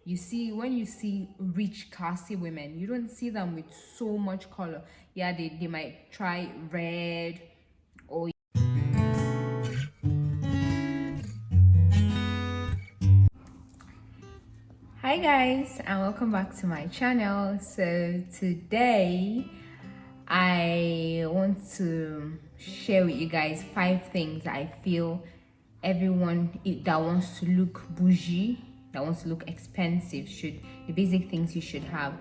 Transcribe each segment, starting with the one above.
You see, when you see rich, classy women, you don't see them with so much color. Yeah, they might try red or hi guys, and welcome back to my channel. So today I want to share with you guys 5 things I feel everyone that wants to look bougie, that wants to look expensive, should, the basic things you should have.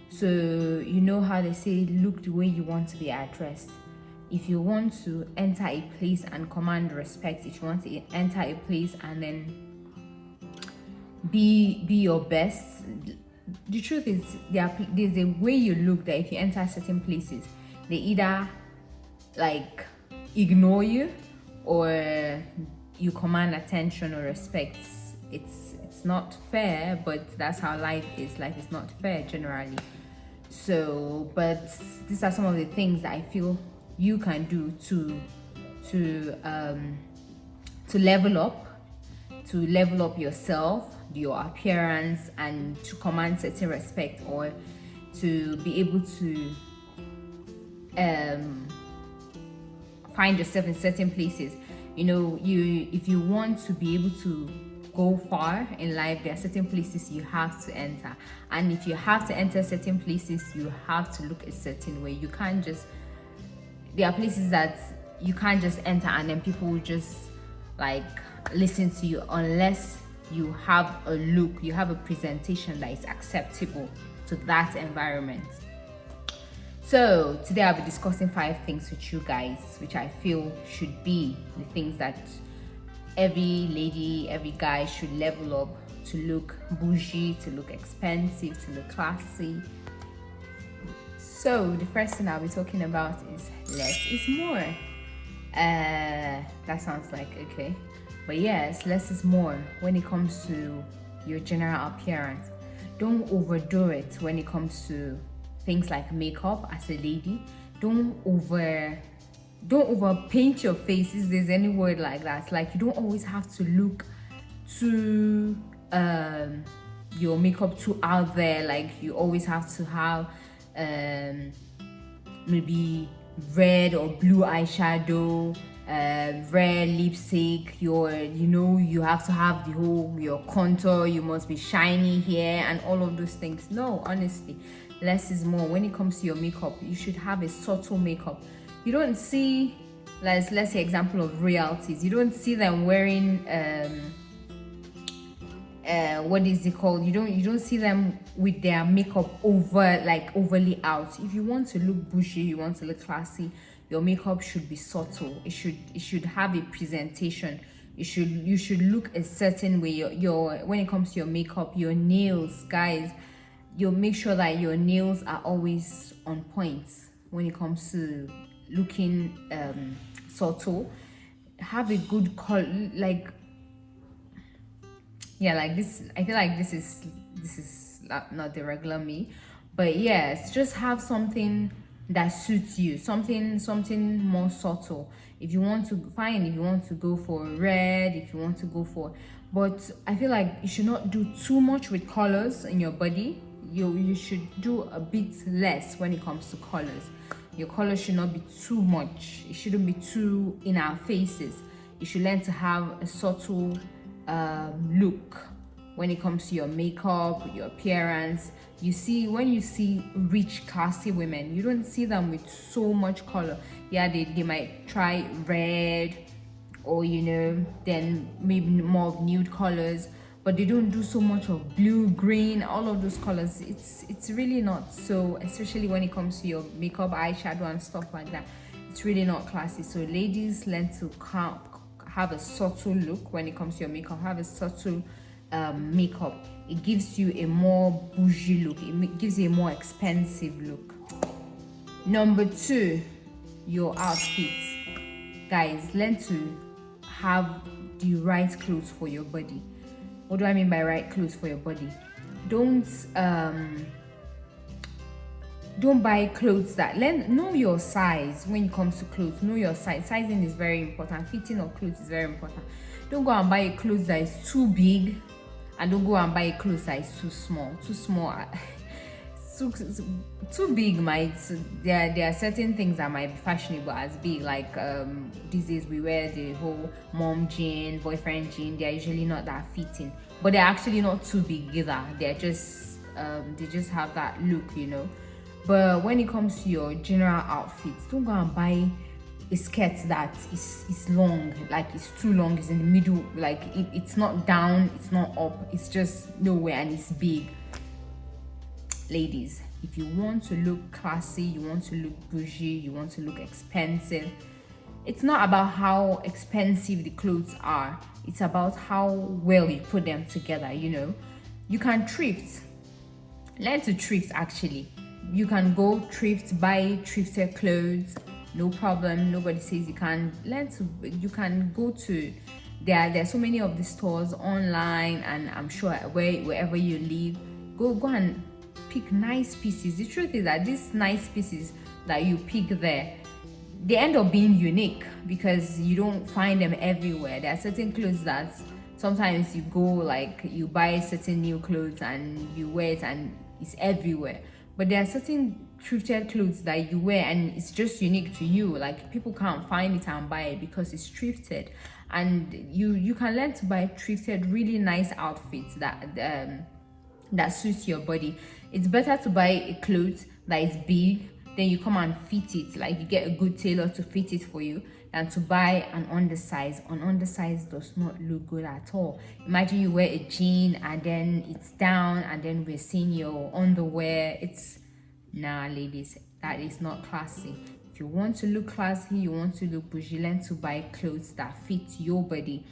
So you know how they say look the way you want to be addressed. If you want to enter a place and command respect, if you want to enter a place and then be your best, the truth is there's a way you look that if you enter certain places, they either like ignore you or you command attention or respect. It's not fair, but that's how life is. Life is not fair generally. So but these are some of the things that I feel you can do to level up yourself, your appearance, and to command certain respect, or to be able to find yourself in certain places. You know, if you want to be able to go far in life, there are certain places you have to enter, and if you have to enter certain places, you have to look a certain way. You can't just, there are places that you can't just enter and then people will just like listen to you, unless you have a look, you have a presentation that is acceptable to that environment. So today I'll be discussing 5 things with you guys, which I feel should be the things that every lady, every guy should level up to look bougie, to look expensive, to look classy. So the first thing I'll be talking about is less is more. That sounds like okay, but yes, less is more when it comes to your general appearance. Don't overdo it when it comes to things like makeup. As a lady, don't over paint your face, if there's any word like that. Like, you don't always have to look too your makeup too out there. Like, you always have to have maybe red or blue eyeshadow, red lipstick, you have to have the whole, your contour, you must be shiny here and all of those things. No, honestly, less is more. When it comes to your makeup, you should have a subtle makeup. You don't see, let's say example of royalties, you don't see them wearing what is it called, you don't see them with their makeup overly out. If you want to look bougie, you want to look classy, your makeup should be subtle. It should have a presentation. You should look a certain way. Your when it comes to your makeup, your nails, guys, you'll make sure that your nails are always on point when it comes to looking subtle. Have a good color, like, yeah, like this. I feel like this is not the regular me, but yes, just have something that suits you, something more subtle. If you want to go for red, if you want to go for, but I feel like you should not do too much with colors in your body. You should do a bit less when it comes to colors. Your color should not be too much. It shouldn't be too in our faces. You should learn to have a subtle look when it comes to your makeup, your appearance. You see, when you see rich, classy women, you don't see them with so much color. Yeah, they might try red or then maybe more of nude colors, but they don't do so much of blue, green, all of those colors. It's really not so, especially when it comes to your makeup, eyeshadow and stuff like that. It's really not classy. So ladies, learn to have a subtle look when it comes to your makeup. Have a subtle makeup. It gives you a more bougie look. It gives you a more expensive look. Number 2, your outfits. Guys, learn to have the right clothes for your body. What do I mean by right clothes for your body? Don't buy clothes that, know your size. When it comes to clothes, know your size. Sizing is very important. Fitting of clothes is very important. Don't go and buy a clothes that is too big and don't go and buy a clothes that is too small. Too big might, there are certain things that might be fashionable as big, like these days we wear the whole mom jean, boyfriend jean. They're usually not that fitting, but they're actually not too big either. They're just they just have that look, you know. But when it comes to your general outfits, don't go and buy a skirt that is long, like it's too long, it's in the middle, like it's not down, it's not up, it's just nowhere, and it's big. Ladies, if you want to look classy, you want to look bougie, you want to look expensive, it's not about how expensive the clothes are, it's about how well you put them together, you know. You can thrift, learn to thrift. Actually, you can go thrift, buy thrifted clothes, no problem. Nobody says you can't. You can go to, there are so many of the stores online, and I'm sure wherever you live, go and pick nice pieces. The truth is that these nice pieces that you pick there, they end up being unique because you don't find them everywhere. There are certain clothes that sometimes you go, like you buy certain new clothes and you wear it and it's everywhere, but there are certain thrifted clothes that you wear and it's just unique to you. Like people can't find it and buy it because it's thrifted. And you can learn to buy thrifted really nice outfits that suits your body. It's better to buy a clothes that is big, then you come and fit it, like you get a good tailor to fit it for you, than to buy an undersize. An undersize does not look good at all. Imagine you wear a jean and then it's down and then we're seeing your underwear. It's, nah ladies, that is not classy. If you want to look classy, you want to look bougie, learn to buy clothes that fit your body.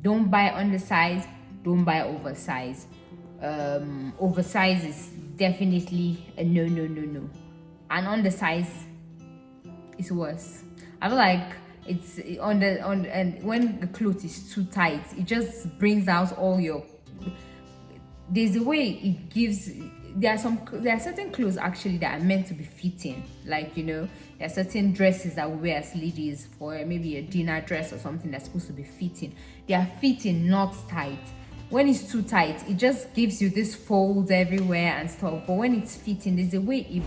Don't buy undersize, don't buy oversize. Oversize is definitely a no. And undersize is worse. I feel like it's and when the clothes is too tight, it just brings out all your, there's a way it gives. There are certain clothes actually that are meant to be fitting, like, you know, there are certain dresses that we wear as ladies for maybe a dinner dress or something that's supposed to be fitting. They are fitting, not tight. When it's too tight, it just gives you this folds everywhere and stuff. But when it's fitting, there's a way you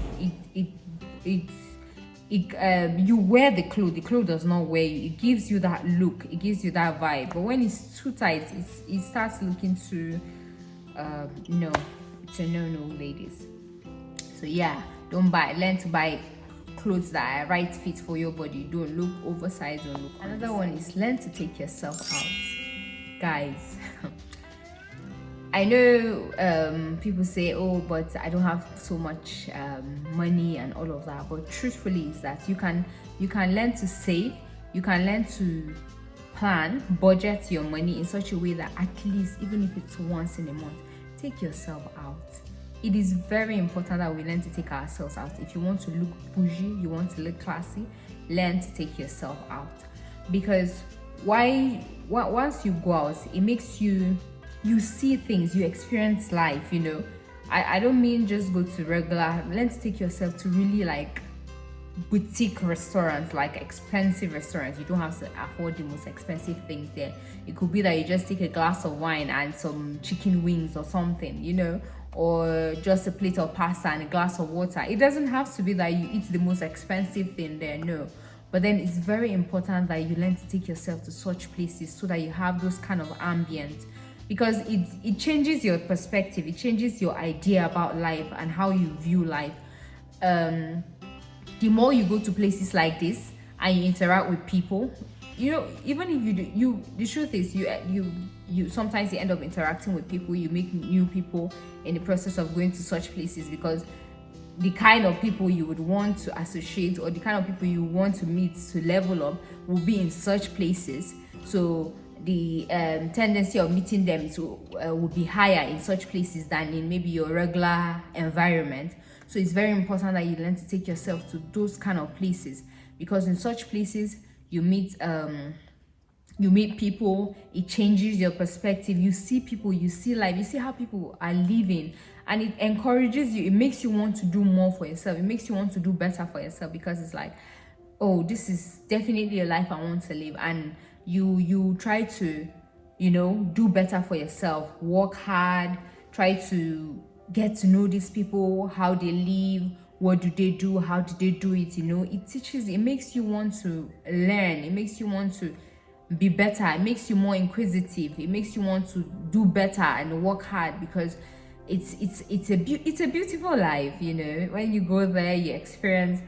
wear the clothes does not wear you. It gives you that look, it gives you that vibe. But when it's too tight, it starts looking too no. It's a no, ladies. So yeah, don't buy. Learn to buy clothes that are right fit for your body. Don't look oversized. Don't look. Another one is learn to take yourself out, guys. I know people say, oh, but I don't have so much money and all of that. But truthfully, is that you can learn to save. You can learn to plan, budget your money in such a way that at least, even if it's once in a month, take yourself out. It is very important that we learn to take ourselves out. If you want to look bougie, you want to look classy, learn to take yourself out. Because once you go out, it makes you see things, you experience life, you know. I don't mean just go to regular, learn to take yourself to really like boutique restaurants, like expensive restaurants. You don't have to afford the most expensive things there. It could be that you just take a glass of wine and some chicken wings or something, you know, or just a plate of pasta and a glass of water. It doesn't have to be that you eat the most expensive thing there, no. But then it's very important that you learn to take yourself to such places so that you have those kind of ambience, because it changes your perspective, it changes your idea about life and how you view life. The more you go to places like this and you interact with people, you know, even if the truth is you sometimes you end up interacting with people, you meet new people in the process of going to such places, because the kind of people you would want to associate or the kind of people you want to meet to level up will be in such places. So the tendency of meeting them would be higher in such places than in maybe your regular environment. So it's very important that you learn to take yourself to those kind of places, because in such places you meet people, it changes your perspective. You see people, you see life, you see how people are living, and it encourages you. It makes you want to do more for yourself. It makes you want to do better for yourself, because it's like, oh, this is definitely a life I want to live. And you try to do better for yourself, work hard, try to get to know these people, how they live, what do they do, how do they do it. It makes you want to learn, it makes you want to be better, it makes you more inquisitive, it makes you want to do better and work hard, because it's a beautiful life. When you go there, you experience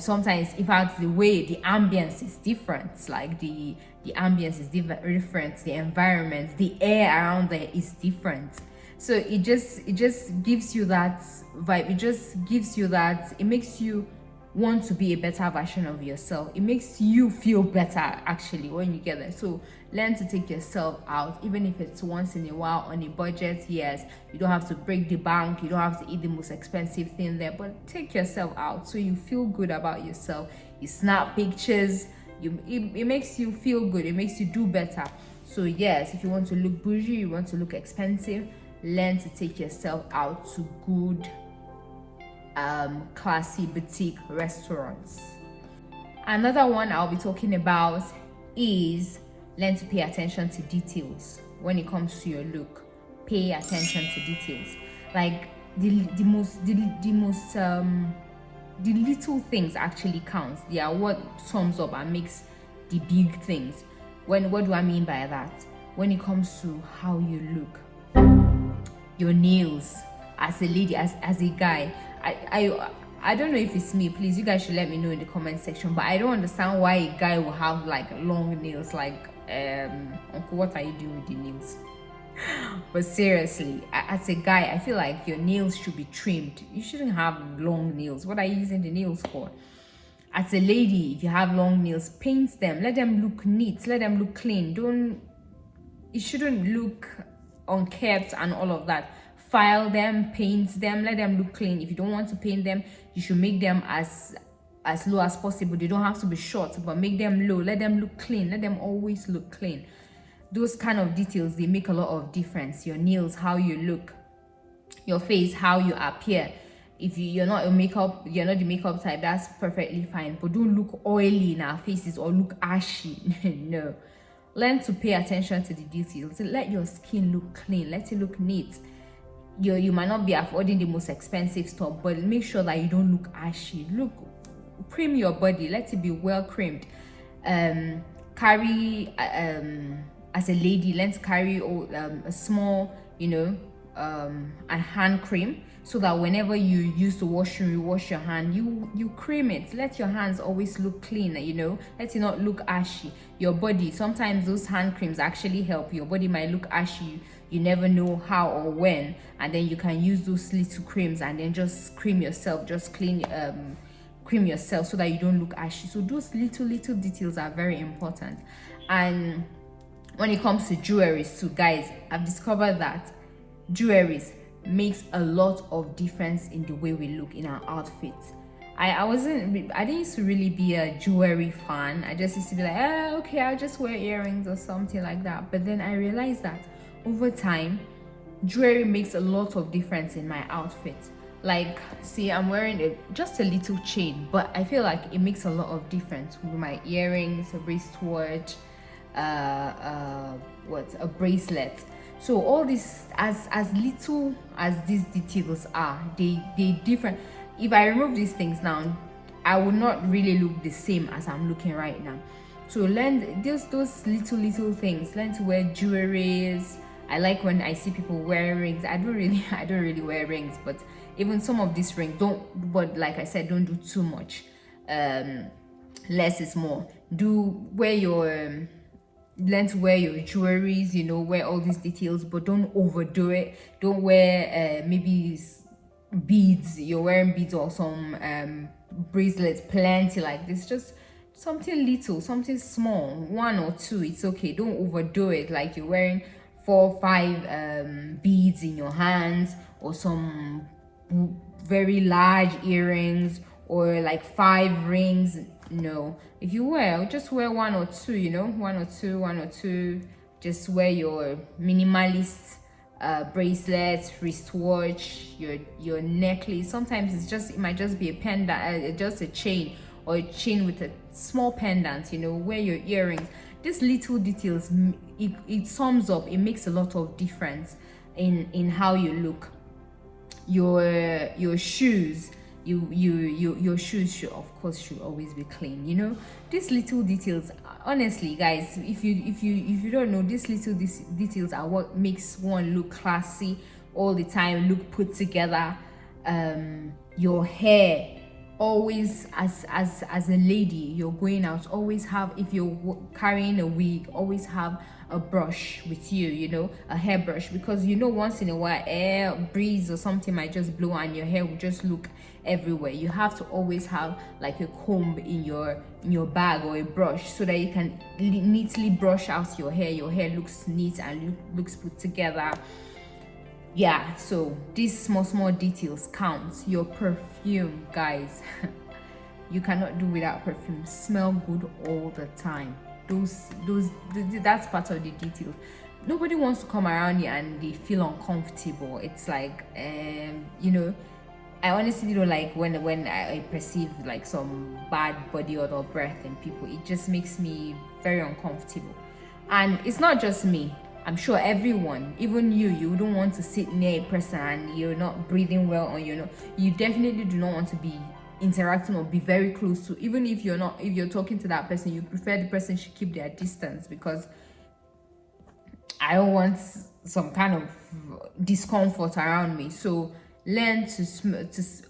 sometimes, in fact, the way the ambience is different. Like the ambience is different, the environment, the air around there is different. So it just gives you that vibe. It makes you want to be a better version of yourself. It makes you feel better actually when you get there. So learn to take yourself out, even if it's once in a while on a budget. Yes, you don't have to break the bank, you don't have to eat the most expensive thing there, but take yourself out so you feel good about yourself. You snap pictures, it makes you feel good, it makes you do better. So yes, if you want to look bougie, you want to look expensive, learn to take yourself out to good classy boutique restaurants. Another one I'll be talking about is learn to pay attention to details. When it comes to your look, pay attention to details. Like the little things actually counts. They are what sums up and makes the big things. What do I mean by that? When it comes to how you look, your nails, as a lady, as a guy, I don't know if it's me. Please, you guys should let me know in the comment section. But I don't understand why a guy will have like long nails. Like, uncle, what are you doing with the nails? But seriously, as a guy, I feel like your nails should be trimmed. You shouldn't have long nails. What are you using the nails for? As a lady, if you have long nails, paint them. Let them look neat. Let them look clean. It shouldn't look unkempt and all of that. File them, paint them, let them look clean. If you don't want to paint them, you should make them as low as possible. They don't have to be short, but make them low. Let them look clean. Let them always look clean. Those kind of details, they make a lot of difference. Your nails, how you look, your face, how you appear. If you're not the makeup type, that's perfectly fine. But don't look oily in our faces or look ashy. No. Learn to pay attention to the details. Let your skin look clean. Let it look neat. You might not be affording the most expensive stuff, but make sure that you don't look ashy. Cream your body. Let it be well creamed. Carry as a lady, learn to carry a small a hand cream, so that whenever you use the washroom, you wash your hand, you cream it. Let your hands always look clean. Let it not look ashy. Your body, sometimes those hand creams actually help. Your body might look ashy, you never know how or when, and then you can use those little creams and then just cream yourself, just cream yourself so that you don't look ashy. So those little details are very important. And when it comes to jewelries too, guys, I've discovered that jewelries makes a lot of difference in the way we look in our outfits. I didn't used to really be a jewelry fan. I just used to be like, okay, I'll just wear earrings or something like that. But then I realized that over time, jewelry makes a lot of difference in my outfit. Like, see, I'm wearing just a little chain, but I feel like it makes a lot of difference with my earrings, a wristwatch, a bracelet. So all this, as little as these details are, they different. If I remove these things now, I would not really look the same as I'm looking right now. So learn those little things. Learn to wear jewelries. I like when I see people wear rings. I don't really wear rings, but even some of these rings but like I said, don't do too much. Less is more. Learn to wear your jewelries, wear all these details, but don't overdo it. Don't wear maybe beads. You're wearing beads or some bracelets, plenty like this. Just something little, something small, 1 or 2, it's okay. Don't overdo it, like you're wearing 4 or 5 beads in your hands, or some very large earrings, or like 5 rings. No, if you just wear 1 or 2, 1 or 2. Just wear your minimalist bracelets, wristwatch, your necklace. Sometimes it might just be a pendant, just a chain, or a chain with a small pendant. Wear your earrings. these little details, it sums up, it makes a lot of difference in how you look. Your shoes, your shoes should always be clean. You know, these little details, honestly guys, if you don't know, these little details are what makes one look classy all the time, look put together. Your hair, always, as a lady, you're going out, always have, if you're carrying a wig, always have a brush with you, you know, a hairbrush, because you know once in a while air, breeze or something might just blow and your hair will just look everywhere. You have to always have like a comb in your bag, or a brush, so that you can neatly brush out your hair looks neat and looks put together. Yeah, so these small details count. Your perfume, guys, you cannot do without perfume. Smell good all the time. That's part of the details. Nobody wants to come around you and they feel uncomfortable. It's like, you know, I honestly don't like when I perceive like some bad body odor, breath in people. It just makes me very uncomfortable. And it's not just me, I'm sure everyone, even you don't want to sit near a person and you're not breathing well, or you definitely do not want to be interacting or be very close to. Even if you're talking to that person, you prefer the person should keep their distance, because I don't want some kind of discomfort around me. So learn to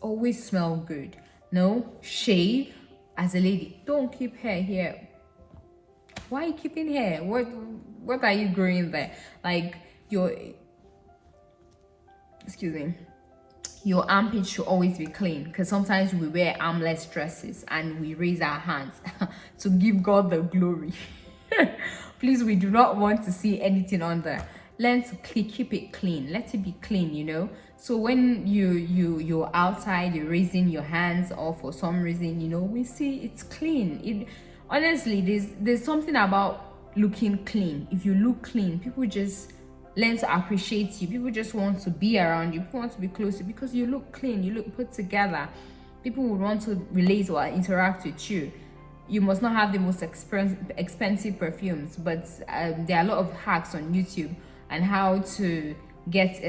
always smell good. No, shave. As a lady, don't keep hair here. Why are you keeping hair? What are you growing there? Like your armpit should always be clean, because sometimes we wear armless dresses and we raise our hands to give God the glory. Please, we do not want to see anything on there. Learn to keep it clean. Let it be clean, you know. So when you're outside, you're raising your hands, or for some reason, you know, we see it's clean. Honestly, there's something about looking clean. If you look clean, people just learn to appreciate you. People just want to be around you. People want to be close to you because you look clean, you look put together. People would want to relate or interact with you. You must not have the most expensive perfumes, but there are a lot of hacks on YouTube and how to get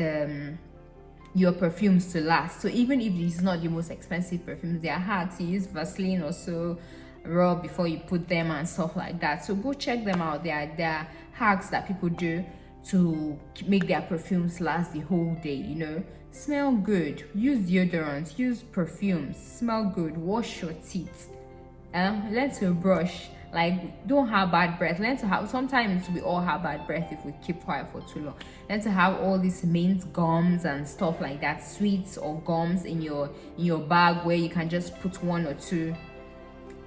your perfumes to last. So even if it's not the most expensive perfumes, there are hacks. You use Vaseline or so, rub before you put them and stuff like that. So go check them out. There are hacks that people do to make their perfumes last the whole day, you know. Smell good, use deodorants, use perfumes, smell good, wash your teeth, learn to brush. Like, don't have bad breath. Learn to have, sometimes we all have bad breath if we keep quiet for too long. Learn to have all these mint gums and stuff like that, sweets or gums in your bag, where you can just put one or two,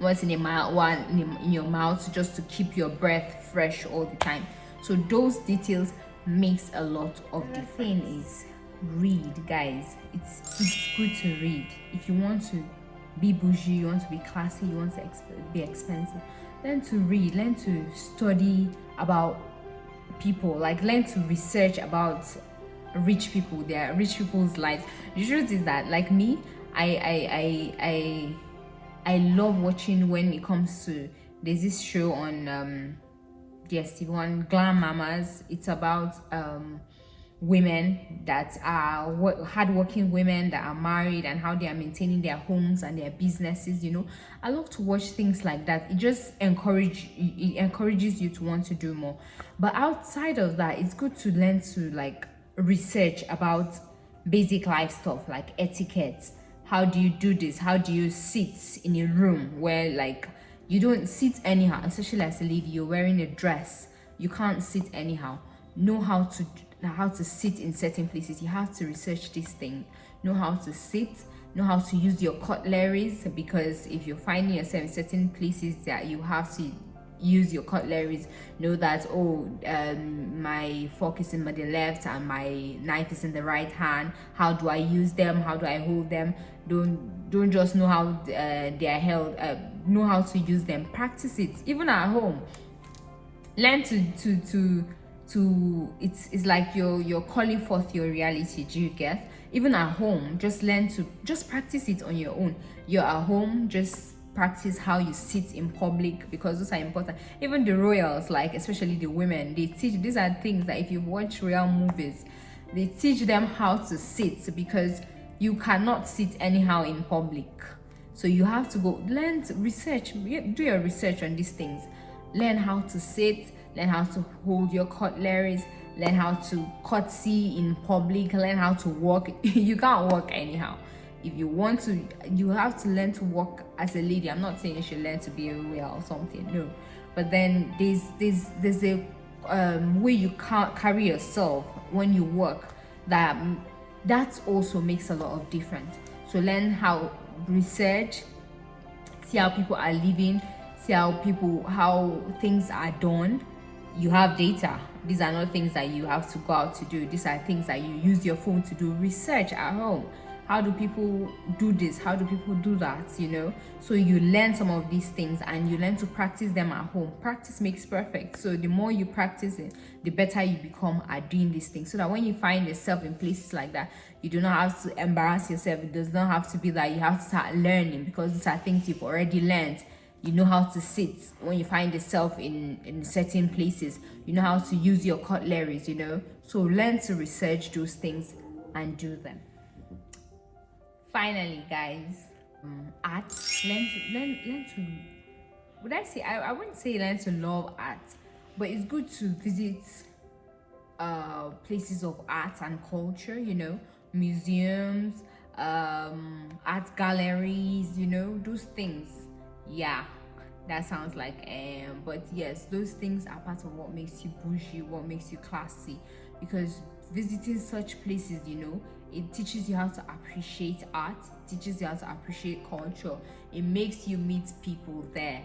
once in a mile, one in your mouth, just to keep your breath fresh all the time. So those details makes a lot of difference. The thing is, read, guys. It's good to read. If you want to be bougie, you want to be classy, you want to be expensive, learn to read, learn to study about people, like learn to research about rich people, their rich people's lives. The truth is that, like me, I love watching, when it comes to, there's this show on DSTV1, Glam Mamas. It's about women that are hardworking women that are married, and how they are maintaining their homes and their businesses. You know, I love to watch things like that. It just encourages you to want to do more. But outside of that, it's good to learn to like research about basic life stuff like etiquette. How do you do this? How do you sit in a room where like you don't sit anyhow, especially as a lady, you're wearing a dress, you can't sit anyhow. Know how to sit in certain places. You have to research this thing. Know how to sit, know how to use your cutleries, because if you're finding yourself in certain places that you have to use your cutleries, know that, my fork is in the left and my knife is in the right hand. How do I use them? How do I hold them? Don't just know how they are held. Know how to use them. Practice it even at home. Learn to it's like you're calling forth your reality. Do you get? Even at home, just learn to just practice it on your own. You're at home, just practice how you sit in public, because those are important. Even the royals, like especially the women, they teach, these are things that if you watch royal movies, they teach them how to sit, because you cannot sit anyhow in public. So you have to go learn to research, do your research on these things. Learn how to sit, learn how to hold your cutleries, learn how to curtsy in public, learn how to walk. You can't walk anyhow. If you want to, you have to learn to walk as a lady. I'm not saying you should learn to be a royal or something, no. But then there's a way you can't carry yourself when you walk that also makes a lot of difference. So learn how, research, see how people are living, see how things are done. You have data. These are not things that you have to go out to do. These are things that you use your phone to do. Research at home. How do people do this? How do people do that? You know, so you learn some of these things and you learn to practice them at home. Practice makes perfect. So the more you practice it, the better you become at doing these things, so that when you find yourself in places like that, you do not have to embarrass yourself. It does not have to be that you have to start learning, because these are things you've already learned. You know how to sit when you find yourself in certain places. You know how to use your cutleries, you know. So learn to research those things and do them. Finally, guys, art. Learn to. Would I say I wouldn't say learn to love art, but it's good to visit places of art and culture. You know, museums, art galleries. You know, those things. Yeah, that sounds like but yes, those things are part of what makes you bougie, what makes you classy, because visiting such places, you know, it teaches you how to appreciate art, teaches you how to appreciate culture. It makes you meet people there.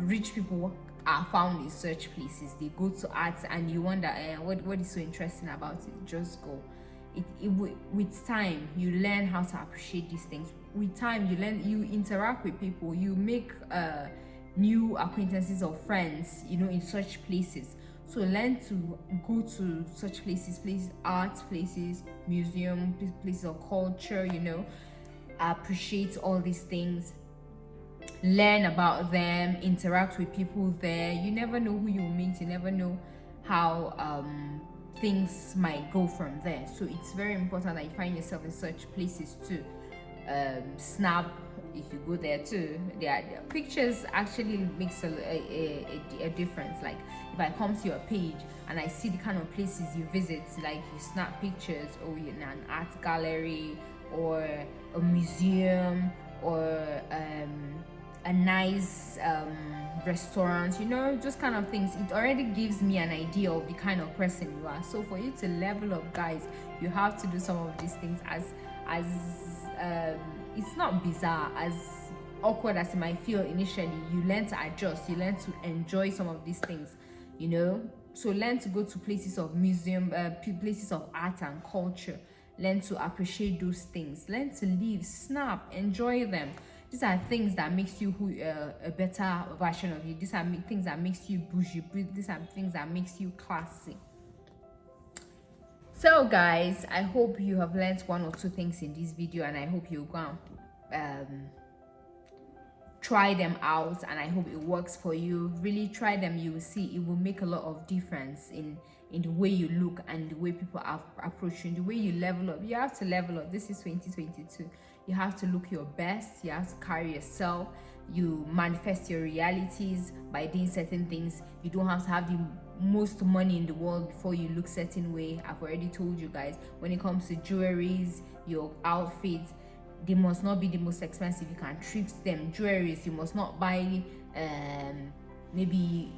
Rich people are found in such places. They go to art and you wonder what is so interesting about it. Just go. With time you learn how to appreciate these things. With time you interact with people, you make new acquaintances or friends, you know, in such places. So learn to go to such places, art places, museum, places of culture, you know, appreciate all these things, learn about them, interact with people there. You never know who you will meet, you never know how things might go from there. So it's very important that you find yourself in such places too. Snap, if you go there too, their pictures actually makes a difference. Like if I come to your page and I see the kind of places you visit, like you snap pictures, or you're in an art gallery or a museum or a nice restaurant, you know, just kind of things, it already gives me an idea of the kind of person you are. So for you to level up, guys, you have to do some of these things. As it's not bizarre, as awkward as it might feel initially, you learn to adjust, you learn to enjoy some of these things, you know. So learn to go to places of museum, places of art and culture. Learn to appreciate those things. Learn to live, snap, enjoy them. These are things that makes you a better version of you. These are things that makes you bougie. These are things that makes you classy. So guys, I hope you have learned one or two things in this video, and I hope you go and try them out, and I hope it works for you. Really try them. You will see it will make a lot of difference in the way you look and the way people are approaching, the way you level up. You have to level up. This is 2022. You have to look your best. You have to carry yourself. You manifest your realities by doing certain things. You don't have to have the most money in the world before you look certain way. I've already told you guys, when it comes to jewelries, your outfits, they must not be the most expensive. You can thrift them. Jewelries, you must not buy maybe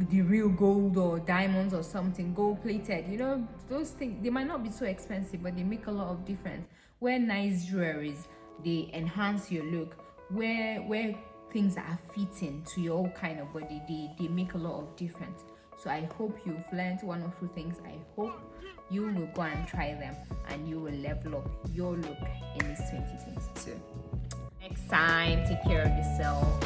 the real gold or diamonds or something, gold plated, you know. Those things, they might not be so expensive, but they make a lot of difference. Wear nice jewelries, they enhance your look. Wear things that are fitting to your kind of body, they make a lot of difference. So I hope you've learned one or two things. I hope you will go and try them, and you will level up your look in this 2022. Next time, take care of yourself.